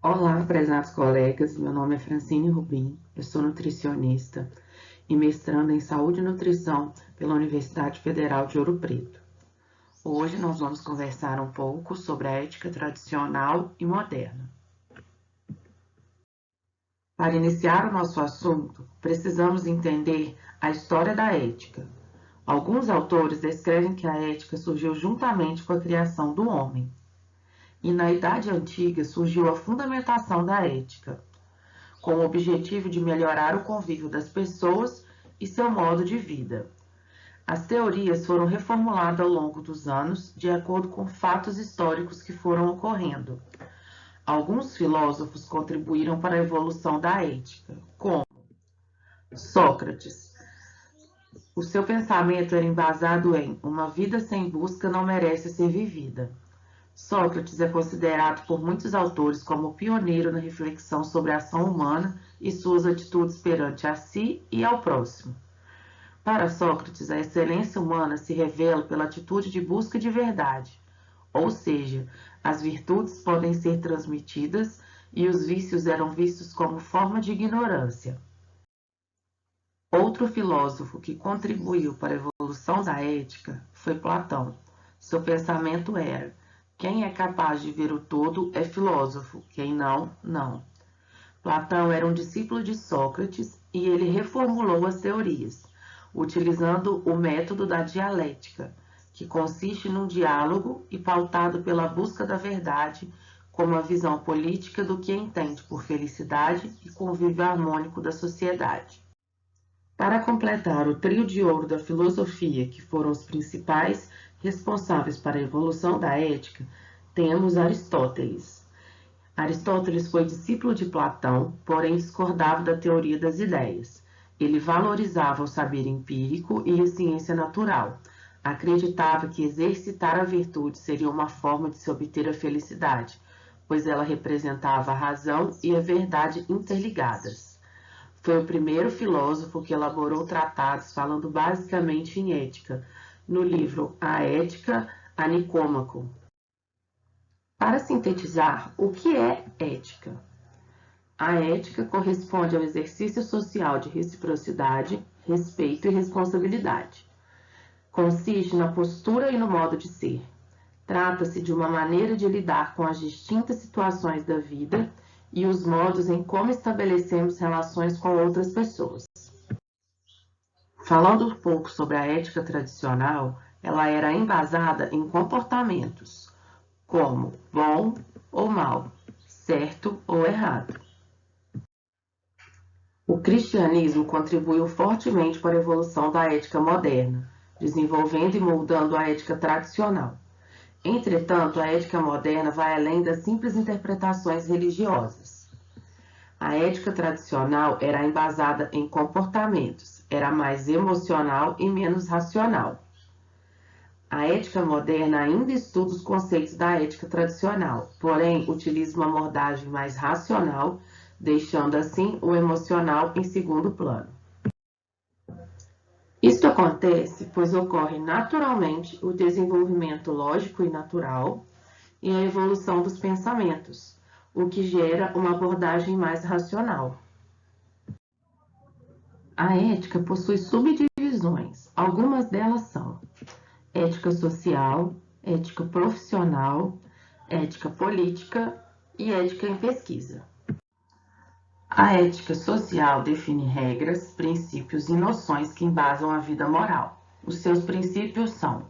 Olá, prezados colegas. Meu nome é Francine Rubim, eu sou nutricionista e mestranda em Saúde e Nutrição pela Universidade Federal de Ouro Preto. Hoje nós vamos conversar um pouco sobre a ética tradicional e moderna. Para iniciar o nosso assunto, precisamos entender a história da ética. Alguns autores descrevem que a ética surgiu juntamente com a criação do homem. E na Idade Antiga surgiu a fundamentação da ética, com o objetivo de melhorar o convívio das pessoas e seu modo de vida. As teorias foram reformuladas ao longo dos anos, de acordo com fatos históricos que foram ocorrendo. Alguns filósofos contribuíram para a evolução da ética, como Sócrates. O seu pensamento era embasado em uma vida sem busca não merece ser vivida. Sócrates é considerado por muitos autores como pioneiro na reflexão sobre a ação humana e suas atitudes perante a si e ao próximo. Para Sócrates, a excelência humana se revela pela atitude de busca de verdade, ou seja, as virtudes podem ser transmitidas e os vícios eram vistos como forma de ignorância. Outro filósofo que contribuiu para a evolução da ética foi Platão. Seu pensamento era: quem é capaz de ver o todo é filósofo, quem não, não. Platão era um discípulo de Sócrates e ele reformulou as teorias, utilizando o método da dialética, que consiste num diálogo e pautado pela busca da verdade, com uma visão política do que entende por felicidade e convívio harmônico da sociedade. Para completar o trio de ouro da filosofia, que foram os principais responsáveis para a evolução da ética, temos Aristóteles. Aristóteles foi discípulo de Platão, porém discordava da teoria das ideias. Ele valorizava o saber empírico e a ciência natural. Acreditava que exercitar a virtude seria uma forma de se obter a felicidade, pois ela representava a razão e a verdade interligadas. Foi o primeiro filósofo que elaborou tratados falando basicamente em ética, no livro A Ética a Nicômaco. Para sintetizar, o que é ética? A ética corresponde ao exercício social de reciprocidade, respeito e responsabilidade. Consiste na postura e no modo de ser. Trata-se de uma maneira de lidar com as distintas situações da vida e os modos em como estabelecemos relações com outras pessoas. Falando um pouco sobre a ética tradicional, ela era embasada em comportamentos, como bom ou mal, certo ou errado. O cristianismo contribuiu fortemente para a evolução da ética moderna, desenvolvendo e moldando a ética tradicional. Entretanto, a ética moderna vai além das simples interpretações religiosas. A ética tradicional era embasada em comportamentos, era mais emocional e menos racional. A ética moderna ainda estuda os conceitos da ética tradicional, porém utiliza uma abordagem mais racional, deixando assim o emocional em segundo plano. Isto acontece pois ocorre naturalmente o desenvolvimento lógico e natural e a evolução dos pensamentos, o que gera uma abordagem mais racional. A ética possui subdivisões, algumas delas são ética social, ética profissional, ética política e ética em pesquisa. A ética social define regras, princípios e noções que embasam a vida moral. Os seus princípios são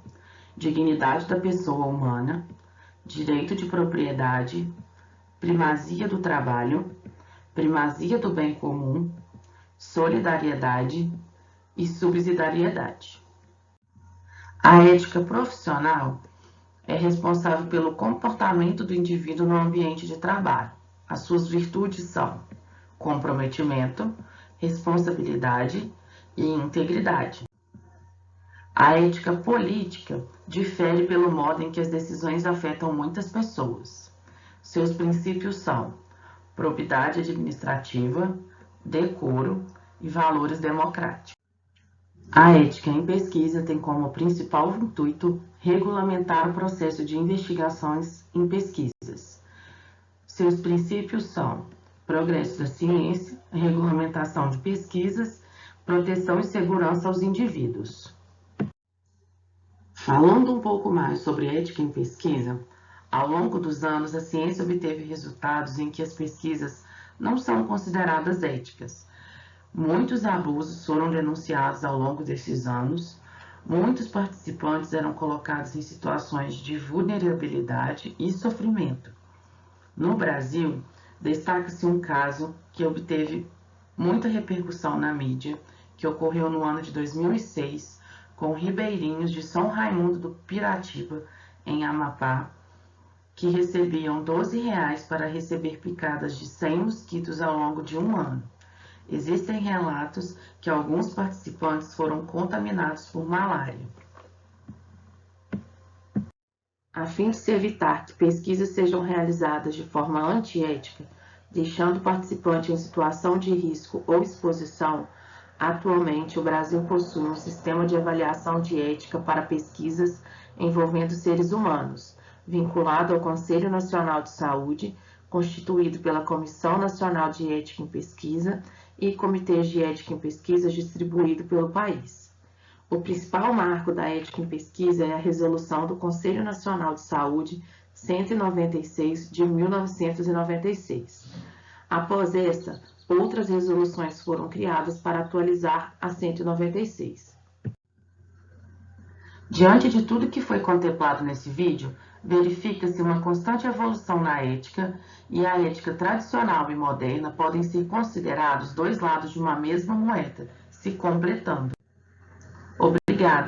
dignidade da pessoa humana, direito de propriedade, primazia do trabalho, primazia do bem comum, solidariedade e subsidiariedade. A ética profissional é responsável pelo comportamento do indivíduo no ambiente de trabalho. As suas virtudes são comprometimento, responsabilidade e integridade. A ética política difere pelo modo em que as decisões afetam muitas pessoas. Seus princípios são probidade administrativa, decoro e valores democráticos. A ética em pesquisa tem como principal intuito regulamentar o processo de investigações em pesquisas. Seus princípios são progresso da ciência, regulamentação de pesquisas, proteção e segurança aos indivíduos. Falando um pouco mais sobre ética em pesquisa, ao longo dos anos a ciência obteve resultados em que as pesquisas não são consideradas éticas. Muitos abusos foram denunciados ao longo desses anos, muitos participantes eram colocados em situações de vulnerabilidade e sofrimento. No Brasil, destaca-se um caso que obteve muita repercussão na mídia, que ocorreu no ano de 2006, com ribeirinhos de São Raimundo do Piratiba, em Amapá, que recebiam R$ 12 para receber picadas de 100 mosquitos ao longo de um ano. Existem relatos que alguns participantes foram contaminados por malária. A fim de se evitar que pesquisas sejam realizadas de forma antiética, deixando o participante em situação de risco ou exposição, atualmente o Brasil possui um sistema de avaliação de ética para pesquisas envolvendo seres humanos, vinculado ao Conselho Nacional de Saúde, constituído pela Comissão Nacional de Ética em Pesquisa e comitês de ética em pesquisa distribuído pelo país. O principal marco da ética em pesquisa é a Resolução do Conselho Nacional de Saúde 196 de 1996. Após essa, outras resoluções foram criadas para atualizar a 196. Diante de tudo que foi contemplado nesse vídeo, verifica-se uma constante evolução na ética, e a ética tradicional e moderna podem ser considerados dois lados de uma mesma moeda, se completando. Obrigada.